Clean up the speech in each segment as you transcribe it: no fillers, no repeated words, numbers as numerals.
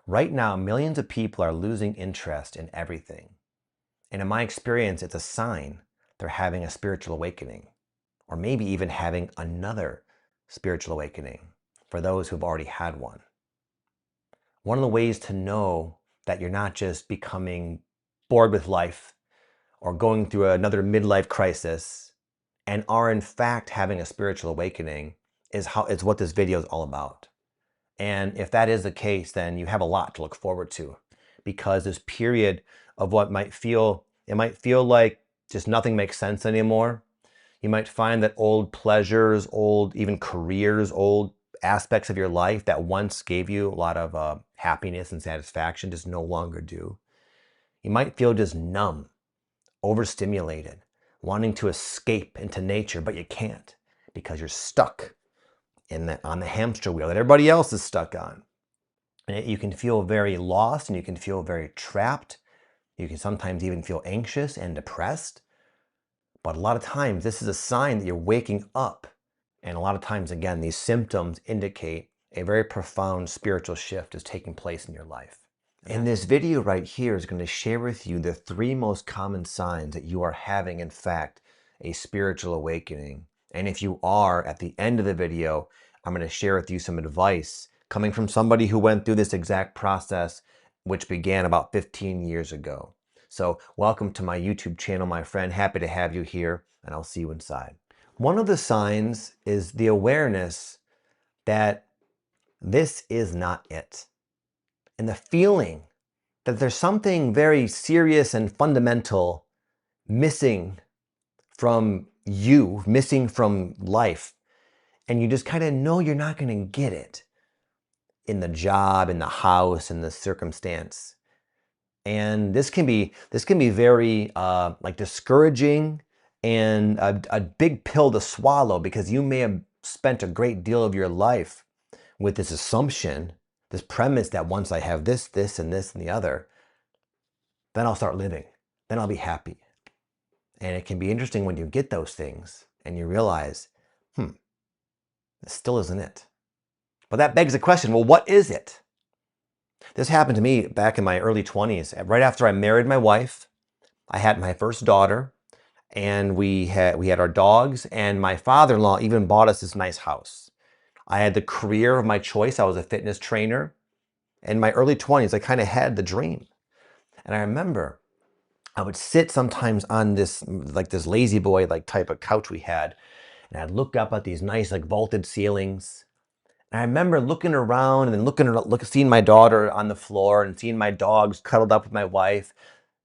Right now, millions of people are losing interest in everything. And in my experience, it's a sign they're having a spiritual awakening, or maybe even having another spiritual awakening for those who've already had one. One of the ways to know that you're not just becoming bored with life or going through another midlife crisis and are in fact having a spiritual awakening is what this video is all about. And if that is the case, then you have a lot to look forward to, because this period of what might feel like just nothing makes sense anymore. You might find that old pleasures, old even careers, old aspects of your life that once gave you a lot of happiness and satisfaction just no longer do. You might feel just numb, overstimulated, wanting to escape into nature, but you can't because you're stuck on the hamster wheel that everybody else is stuck on. And you can feel very lost, and you can feel very trapped. You can sometimes even feel anxious and depressed. But a lot of times this is a sign that you're waking up. And a lot of times, again, these symptoms indicate a very profound spiritual shift is taking place in your life. And this video right here is going to share with you the 3 most common signs that you are having, in fact, a spiritual awakening. And if you are, at the end of the video, I'm going to share with you some advice coming from somebody who went through this exact process, which began about 15 years ago. So welcome to my YouTube channel, my friend. Happy to have you here, and I'll see you inside. One of the signs is the awareness that this is not it. And the feeling that there's something very serious and fundamental missing from you, missing from life. And you just kind of know you're not going to get it in the job, in the house, in the circumstance. And this can be very discouraging and a big pill to swallow, because you may have spent a great deal of your life with this assumption, this premise that once I have this, and this, and the other, then I'll start living. Then I'll be happy. And it can be interesting when you get those things and you realize, this still isn't it. But that begs the question, well, what is it? This happened to me back in my early 20s. Right after I married my wife, I had my first daughter, and we had our dogs, and my father-in-law even bought us this nice house. I had the career of my choice. I was a fitness trainer. In my early 20s, I kind of had the dream. And I remember I would sit sometimes on this lazy boy type of couch we had, and I'd look up at these nice vaulted ceilings. And I remember looking around and then seeing my daughter on the floor and seeing my dogs cuddled up with my wife,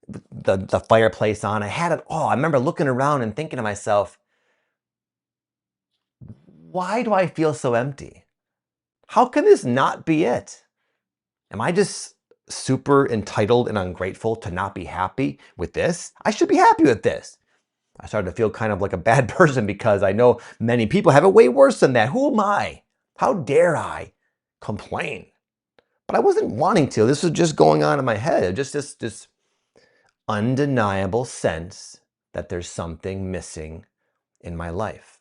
the fireplace on. I had it all. I remember looking around and thinking to myself, why do I feel so empty? How can this not be it? Am I just super entitled and ungrateful to not be happy with this? I should be happy with this. I started to feel kind of like a bad person, because I know many people have it way worse than that. Who am I? How dare I complain? But I wasn't wanting to. This was just going on in my head. Just this undeniable sense that there's something missing in my life.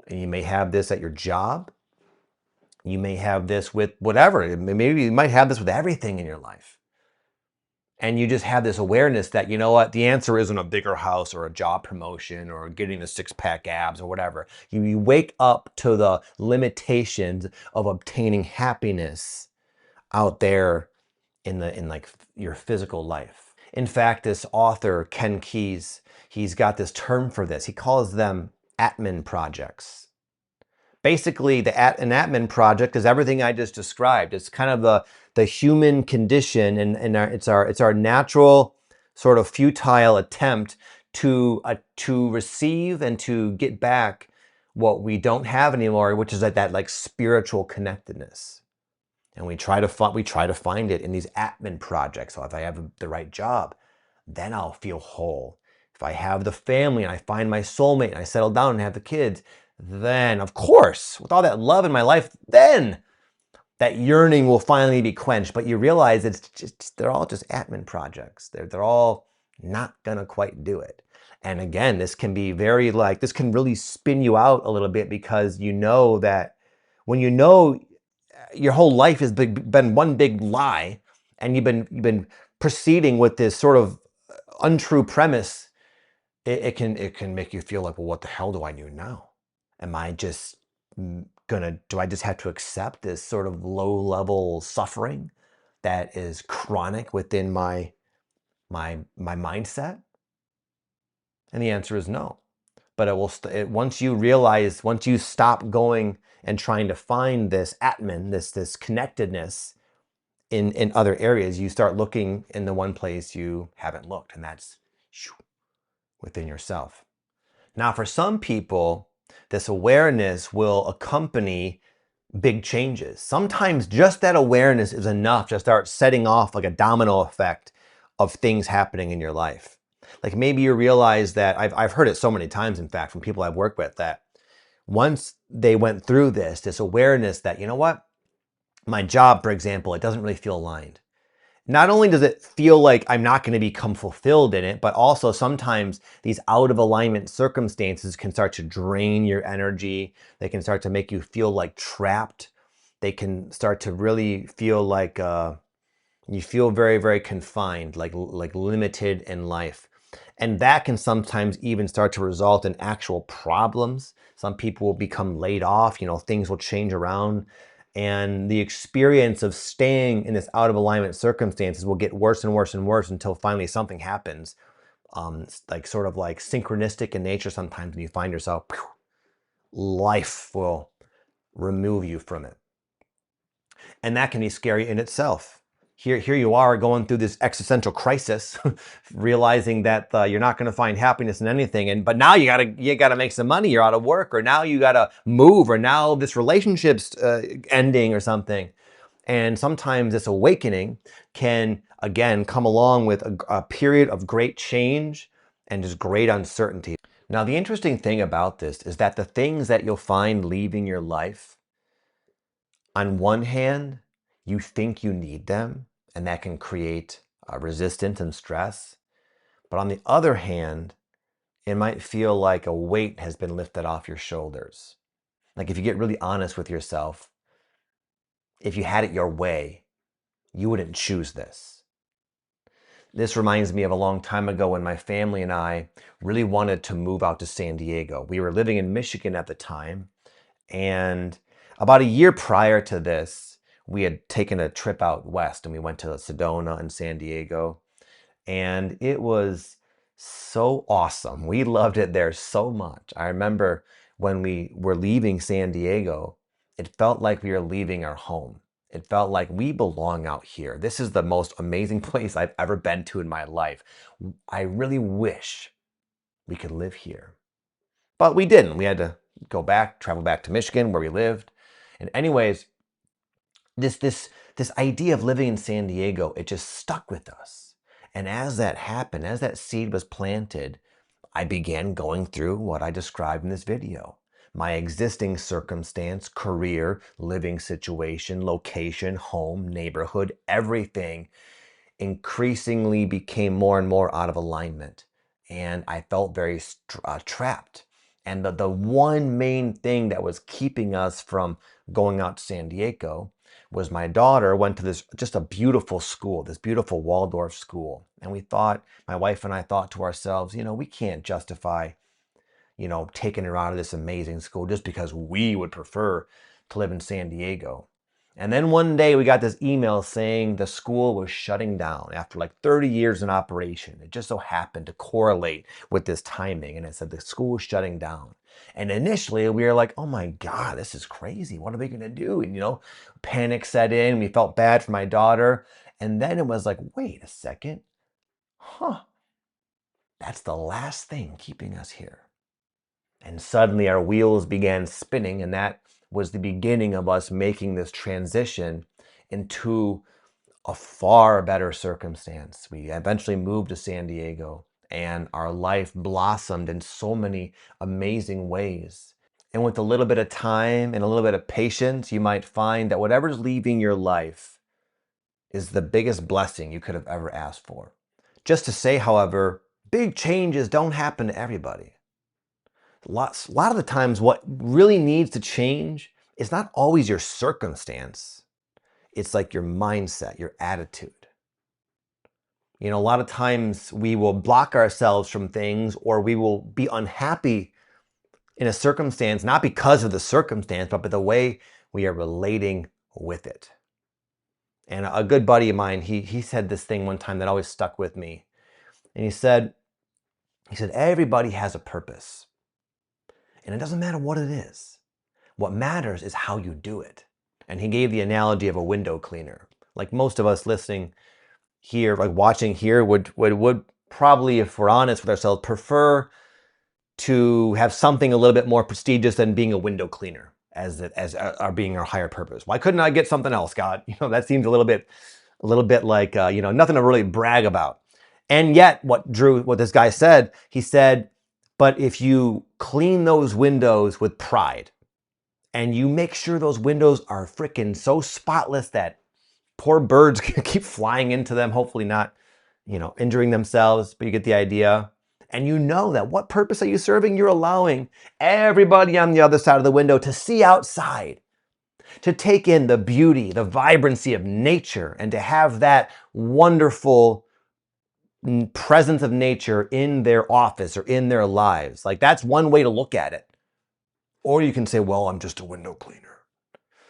And you may have this at your job. You may have this with whatever. Maybe you might have this with everything in your life. And you just have this awareness that, you know what, the answer isn't a bigger house or a job promotion or getting the 6-pack abs or whatever. You wake up to the limitations of obtaining happiness out there in your physical life. In fact, this author, Ken Keyes, he's got this term for this. He calls them Atman projects. Basically, an Atman project is everything I just described. It's kind of the human condition, and it's our natural sort of futile attempt to receive and to get back what we don't have anymore, which is that spiritual connectedness. And we try to find it in these Atman projects. So if I have the right job, then I'll feel whole. If I have the family and I find my soulmate and I settle down and have the kids, then, of course, with all that love in my life, then that yearning will finally be quenched. But you realize they're all just Atman projects. They're all not gonna quite do it. And again, this can be this can really spin you out a little bit, because you know that when you know your whole life has been one big lie, and you've been proceeding with this sort of untrue premise, it can make you feel like, well, what the hell do I do now? Am I just do I just have to accept this sort of low level suffering that is chronic within my mindset? And the answer is no. But once you realize, once you stop going and trying to find this Atman, this connectedness in other areas, you start looking in the one place you haven't looked, and that's within yourself. Now, for some people, this awareness will accompany big changes. Sometimes just that awareness is enough to start setting off like a domino effect of things happening in your life. Like maybe you realize that, I've heard it so many times, in fact, from people I've worked with, that once they went through this awareness that, you know what, my job, for example, it doesn't really feel aligned. Not only does it feel like I'm not going to become fulfilled in it, but also sometimes these out of alignment circumstances can start to drain your energy. They can start to make you feel like trapped. They can start to really feel like you feel very, very confined, like limited in life. And that can sometimes even start to result in actual problems. Some people will become laid off, things will change around. And the experience of staying in this out of alignment circumstances will get worse and worse and worse until finally something happens. Like sort of like synchronistic in nature sometimes, when you find yourself, life will remove you from it. And that can be scary in itself. Here you are going through this existential crisis, realizing that you're not going to find happiness in anything, but now you gotta make some money. You're out of work, or now you gotta move, or now this relationship's ending, or something. And sometimes this awakening can again come along with a period of great change and just great uncertainty. Now, the interesting thing about this is that the things that you'll find leaving your life, on one hand, you think you need them, and that can create resistance and stress. But on the other hand, it might feel like a weight has been lifted off your shoulders. Like if you get really honest with yourself, if you had it your way, you wouldn't choose this. This reminds me of a long time ago when my family and I really wanted to move out to San Diego. We were living in Michigan at the time, and about a year prior to this, we had taken a trip out west, and we went to Sedona and San Diego, and it was so awesome. We loved it there so much. I remember when we were leaving San Diego, it felt like we were leaving our home. It felt like we belong out here. This is the most amazing place I've ever been to in my life. I really wish we could live here. But we didn't. We had to travel back to Michigan where we lived. And anyways, this idea of living in San Diego, it just stuck with us. And as that happened, as that seed was planted, I began going through what I described in this video. My existing circumstance, career, living situation, location, home, neighborhood, everything increasingly became more and more out of alignment. And I felt very trapped. And the one main thing that was keeping us from going out to San Diego was my daughter went to this just a beautiful school, this beautiful Waldorf school. And my wife and I thought to ourselves, we can't justify, taking her out of this amazing school just because we would prefer to live in San Diego. And then one day we got this email saying the school was shutting down after like 30 years in operation. It just so happened to correlate with this timing. And it said the school was shutting down. And initially we were like, oh my God, this is crazy. What are we going to do? And, panic set in. We felt bad for my daughter. And then it was like, wait a second. That's the last thing keeping us here. And suddenly our wheels began spinning, and that was the beginning of us making this transition into a far better circumstance. We eventually moved to San Diego, and our life blossomed in so many amazing ways. And with a little bit of time and a little bit of patience, you might find that whatever's leaving your life is the biggest blessing you could have ever asked for. Just to say, however, big changes don't happen to everybody. A lot of the times what really needs to change is not always your circumstance. It's like your mindset, your attitude. You know, a lot of times we will block ourselves from things, or we will be unhappy in a circumstance, not because of the circumstance, but by the way we are relating with it. And a good buddy of mine, he said this thing one time that always stuck with me. And he said, everybody has a purpose. And it doesn't matter what it is. What matters is how you do it. And he gave the analogy of a window cleaner. Like most of us listening here, like watching here, would probably, if we're honest with ourselves, prefer to have something a little bit more prestigious than being a window cleaner as our being our higher purpose. Why couldn't I get something else, God? You know, that seems a little bit like, you know, nothing to really brag about. And yet what this guy said, he said, but if you clean those windows with pride and you make sure those windows are freaking so spotless that poor birds can keep flying into them, hopefully not, you know, injuring themselves, but you get the idea. And you know that what purpose are you serving? You're allowing everybody on the other side of the window to see outside, to take in the beauty, the vibrancy of nature, and to have that wonderful presence of nature in their office or in their lives. Like, that's one way to look at it. Or you can say, well, I'm just a window cleaner.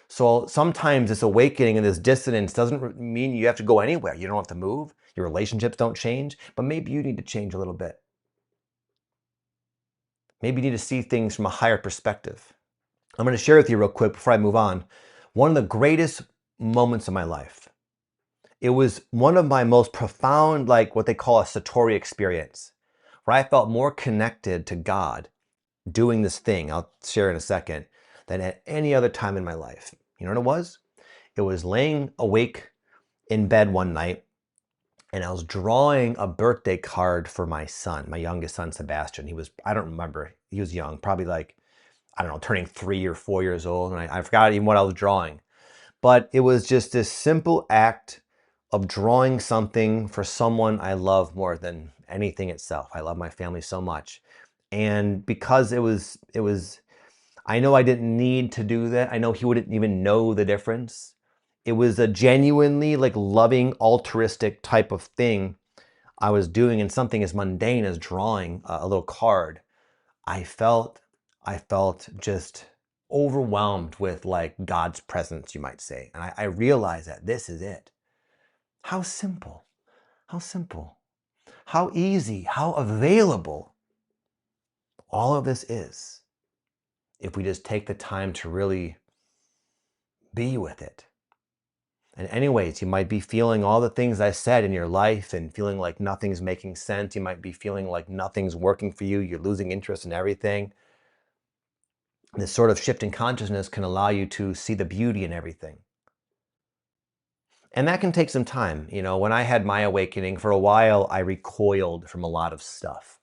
So sometimes this awakening and this dissonance doesn't mean you have to go anywhere. You don't have to move. Your relationships don't change, but maybe you need to change a little bit. Maybe you need to see things from a higher perspective. I'm going to share with you real quick before I move on. One of the greatest moments of my life. It was one of my most profound, like what they call a Satori experience, where I felt more connected to God doing this thing, I'll share in a second, than at any other time in my life. You know what it was? It was laying awake in bed one night, and I was drawing a birthday card for my son, my youngest son, Sebastian. He was, I don't remember, he was young, probably like, I don't know, turning 3 or 4 years old, and I forgot even what I was drawing. But it was just this simple act of drawing something for someone I love more than anything itself. I love my family so much. And because it was, I know I didn't need to do that. I know he wouldn't even know the difference. It was a genuinely like loving, altruistic type of thing I was doing, and something as mundane as drawing a little card. I felt just overwhelmed with like God's presence, you might say. And I realized that this is it. How simple, how easy, how available all of this is, if we just take the time to really be with it. And anyways, you might be feeling all the things I said in your life and feeling like nothing's making sense. You might be feeling like nothing's working for you. You're losing interest in everything. This sort of shift in consciousness can allow you to see the beauty in everything. And that can take some time. You know, when I had my awakening, for a while, I recoiled from a lot of stuff.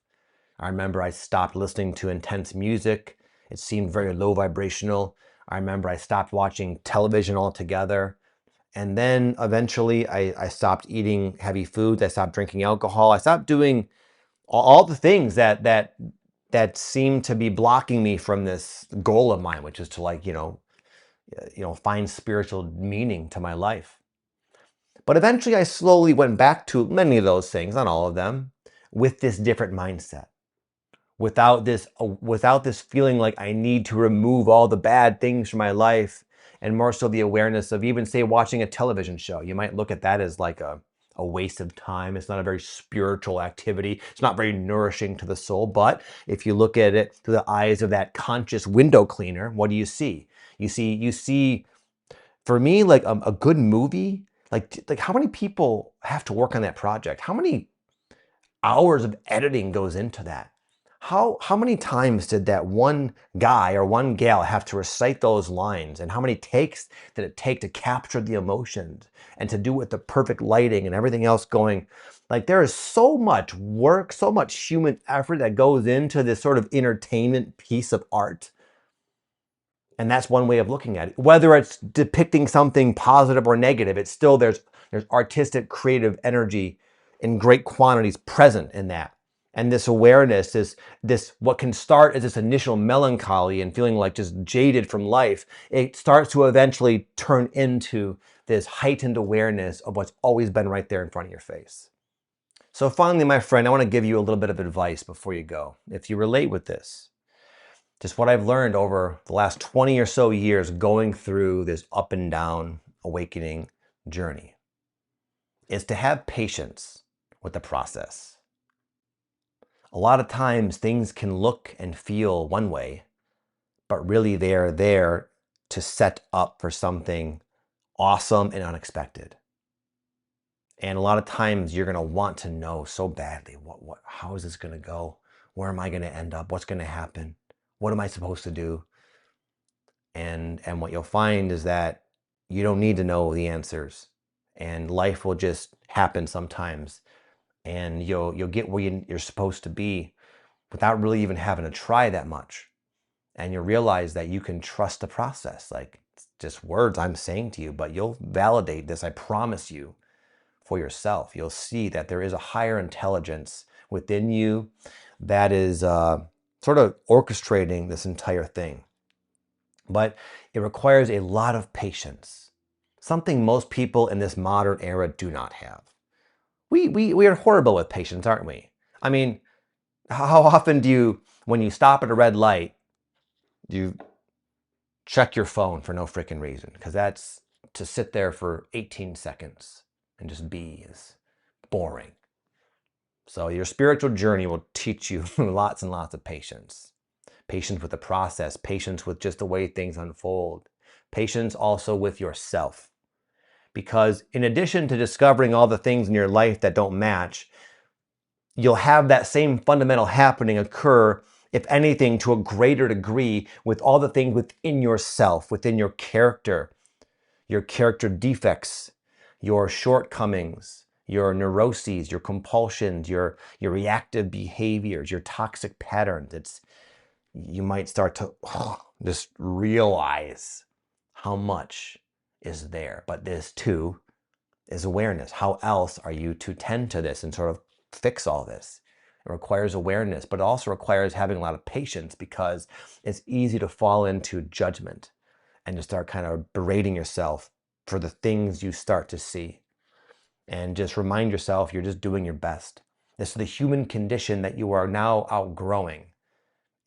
I remember I stopped listening to intense music. It seemed very low vibrational. I remember I stopped watching television altogether. And then eventually I stopped eating heavy foods. I stopped drinking alcohol. I stopped doing all the things that seemed to be blocking me from this goal of mine, which is to, like, you know, find spiritual meaning to my life. But eventually I slowly went back to many of those things, not all of them, with this different mindset. Without this feeling like I need to remove all the bad things from my life, and more so the awareness of, even say, watching a television show. You might look at that as like a waste of time. It's not a very spiritual activity. It's not very nourishing to the soul. But if you look at it through the eyes of that conscious window cleaner, what do you see? You see, for me, like a good movie, like how many people have to work on that project? How many hours of editing goes into that? How many times did that one guy or one gal have to recite those lines? And how many takes did it take to capture the emotions and to do it with the perfect lighting and everything else going? Like, there is so much work, so much human effort that goes into this sort of entertainment piece of art. And that's one way of looking at it. Whether it's depicting something positive or negative, it's still, there's artistic, creative energy in great quantities present in that. And this awareness, this what can start as this initial melancholy and feeling like just jaded from life, it starts to eventually turn into this heightened awareness of what's always been right there in front of your face. So finally, my friend, I want to give you a little bit of advice before you go. If you relate with this, just what I've learned over the last 20 or so years going through this up and down awakening journey is to have patience with the process. A lot of times things can look and feel one way, but really they're there to set up for something awesome and unexpected. And a lot of times you're going to want to know so badly, how is this going to go? Where am I going to end up? What's going to happen? What am I supposed to do? And what you'll find is that you don't need to know the answers, and life will just happen sometimes, and you'll get where you're supposed to be without really even having to try that much. And you'll realize that you can trust the process. Like, it's just words I'm saying to you, but you'll validate this, I promise you, for yourself. You'll see that there is a higher intelligence within you that is sort of orchestrating this entire thing. But it requires a lot of patience, something most people in this modern era do not have. We are horrible with patience, aren't we? I mean, how often do you, when you stop at a red light, you check your phone for no freaking reason? Because that's to sit there for 18 seconds and just be is boring. So your spiritual journey will teach you lots and lots of patience. Patience with the process, patience with just the way things unfold, patience also with yourself. Because in addition to discovering all the things in your life that don't match, you'll have that same fundamental happening occur, if anything, to a greater degree with all the things within yourself, within your character defects, your shortcomings, your neuroses, your compulsions, your reactive behaviors, your toxic patterns. You might start to just realize how much is there. But this too is awareness. How else are you to tend to this and sort of fix all this? It requires awareness, but it also requires having a lot of patience, because it's easy to fall into judgment and to start kind of berating yourself for the things you start to see. And just remind yourself you're just doing your best. This is the human condition that you are now outgrowing.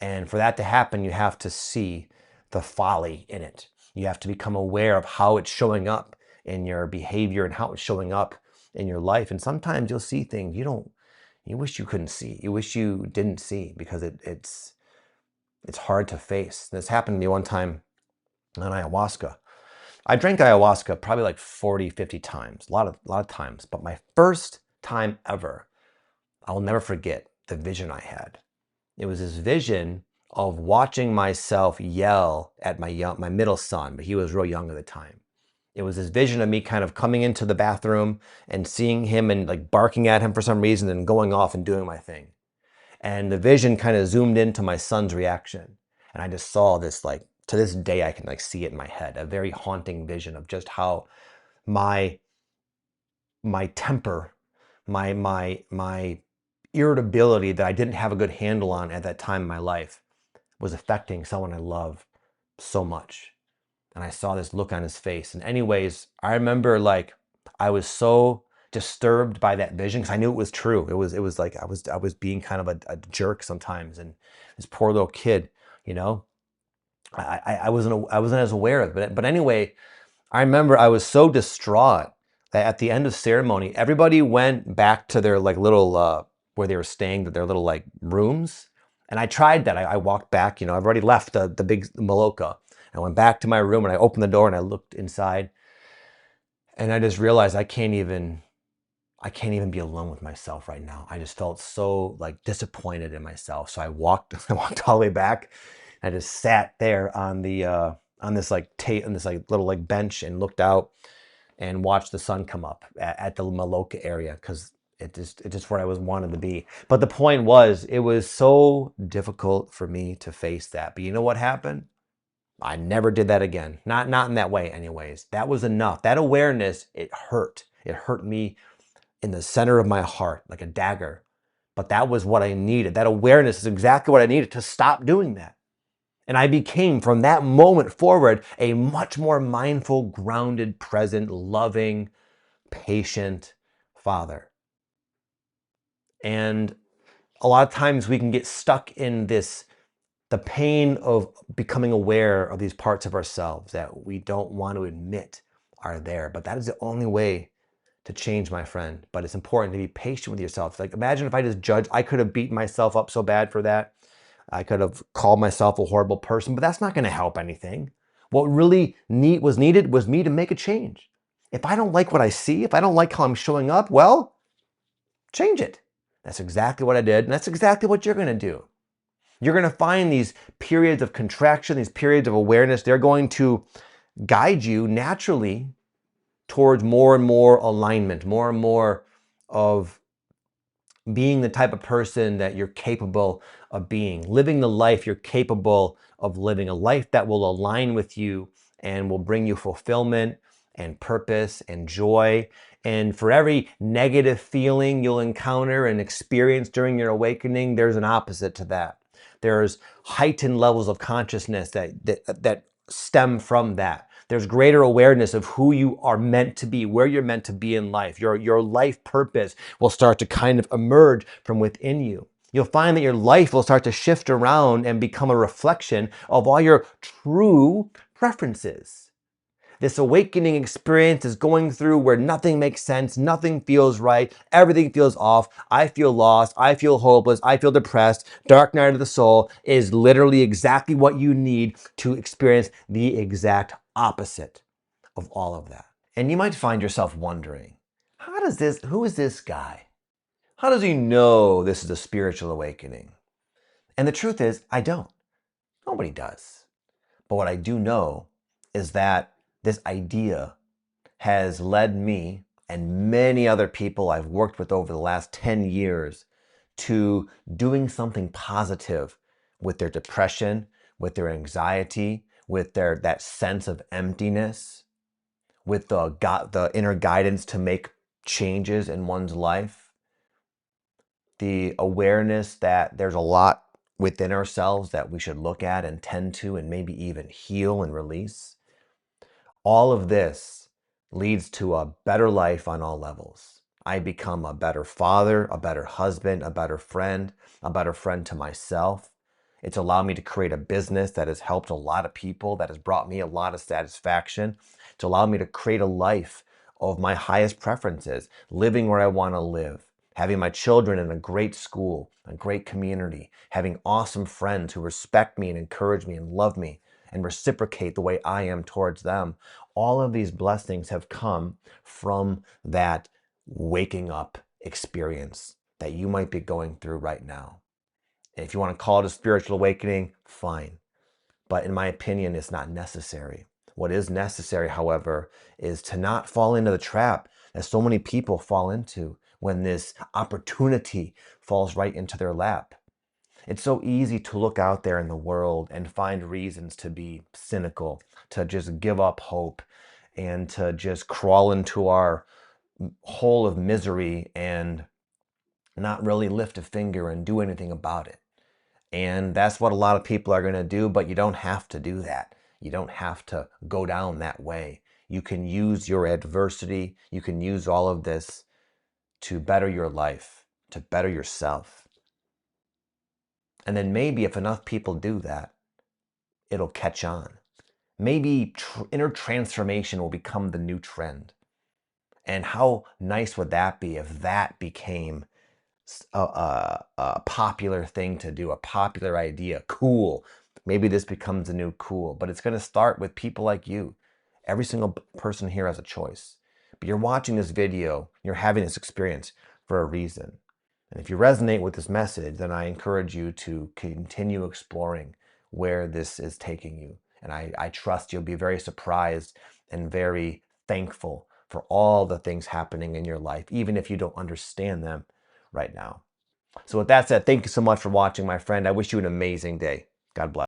And for that to happen, you have to see the folly in it. You have to become aware of how it's showing up in your behavior and how it's showing up in your life. And sometimes you'll see things you wish you couldn't see. You wish you didn't see, because it's hard to face. This happened to me one time on ayahuasca. I drank ayahuasca probably like 40, 50 times, a lot of times. But my first time ever, I'll never forget the vision I had. It was this vision of watching myself yell at my middle son, but he was real young at the time. It was this vision of me kind of coming into the bathroom and seeing him and like barking at him for some reason and going off and doing my thing. And the vision kind of zoomed into my son's reaction. And I just saw this, like, to this day, I can like see it in my head, a very haunting vision of just how my temper, my irritability that I didn't have a good handle on at that time in my life was affecting someone I love so much. And I saw this look on his face. And anyways, I remember like I was so disturbed by that vision, because I knew it was true. It was like I was being kind of a jerk sometimes, and this poor little kid, I wasn't as aware of it. But anyway, I remember I was so distraught that at the end of ceremony, everybody went back to their like little where they were staying, their little like rooms. And I tried that. I walked back. I've already left the big Maloka. I went back to my room and I opened the door and I looked inside, and I just realized I can't even be alone with myself right now. I just felt so like disappointed in myself. So I walked all the way back. I just sat there on the on this like little like bench and looked out and watched the sun come up at the Maloka area, because it's just where I wanted to be. But the point was, it was so difficult for me to face that. But you know what happened? I never did that again. Not in that way anyways. That was enough. That awareness, it hurt. It hurt me in the center of my heart like a dagger. But that was what I needed. That awareness is exactly what I needed to stop doing that. And I became, from that moment forward, a much more mindful, grounded, present, loving, patient father. And a lot of times we can get stuck in the pain of becoming aware of these parts of ourselves that we don't want to admit are there. But that is the only way to change, my friend. But it's important to be patient with yourself. Like, imagine if I just judged, I could have beaten myself up so bad for that. I could have called myself a horrible person, but that's not going to help anything. What really was needed was me to make a change. If I don't like what I see, if I don't like how I'm showing up, well, change it. That's exactly what I did, and that's exactly what you're going to do. You're going to find these periods of contraction, these periods of awareness, they're going to guide you naturally towards more and more alignment, more and more of being the type of person that you're capable of being, living the life you're capable of living, a life that will align with you and will bring you fulfillment and purpose and joy. And for every negative feeling you'll encounter and experience during your awakening, there's an opposite to that. There's heightened levels of consciousness that stem from that. There's greater awareness of who you are meant to be, where you're meant to be in life. Your life purpose will start to kind of emerge from within you. You'll find that your life will start to shift around and become a reflection of all your true preferences. This awakening experience is going through where nothing makes sense, nothing feels right, everything feels off. I feel lost, I feel hopeless, I feel depressed. Dark night of the soul is literally exactly what you need to experience the exact opposite of all of that. And you might find yourself wondering, who is this guy? How does he know this is a spiritual awakening? And the truth is, I don't. Nobody does. But what I do know is that this idea has led me and many other people I've worked with over the last 10 years to doing something positive with their depression, with their anxiety, with that sense of emptiness, with the inner guidance to make changes in one's life, the awareness that there's a lot within ourselves that we should look at and tend to and maybe even heal and release. All of this leads to a better life on all levels. I become a better father, a better husband, a better friend to myself. It's allowed me to create a business that has helped a lot of people, that has brought me a lot of satisfaction. It's allowed me to create a life of my highest preferences, living where I want to live, having my children in a great school, a great community, having awesome friends who respect me and encourage me and love me and reciprocate the way I am towards them. All of these blessings have come from that waking up experience that you might be going through right now. And if you want to call it a spiritual awakening, fine. But in my opinion, it's not necessary. What is necessary, however, is to not fall into the trap that so many people fall into when this opportunity falls right into their lap. It's so easy to look out there in the world and find reasons to be cynical, to just give up hope, and to just crawl into our hole of misery and not really lift a finger and do anything about it. And that's what a lot of people are going to do, but you don't have to do that. You don't have to go down that way. You can use your adversity, you can use all of this to better your life, to better yourself. And then maybe if enough people do that, it'll catch on. Maybe inner transformation will become the new trend. And how nice would that be if that became a popular thing to do, a popular idea, cool. Maybe this becomes a new cool, but it's going to start with people like you. Every single person here has a choice. But you're watching this video, you're having this experience for a reason. And if you resonate with this message, then I encourage you to continue exploring where this is taking you. And I trust you'll be very surprised and very thankful for all the things happening in your life, even if you don't understand them right now. So with that said, thank you so much for watching, my friend. I wish you an amazing day. God bless.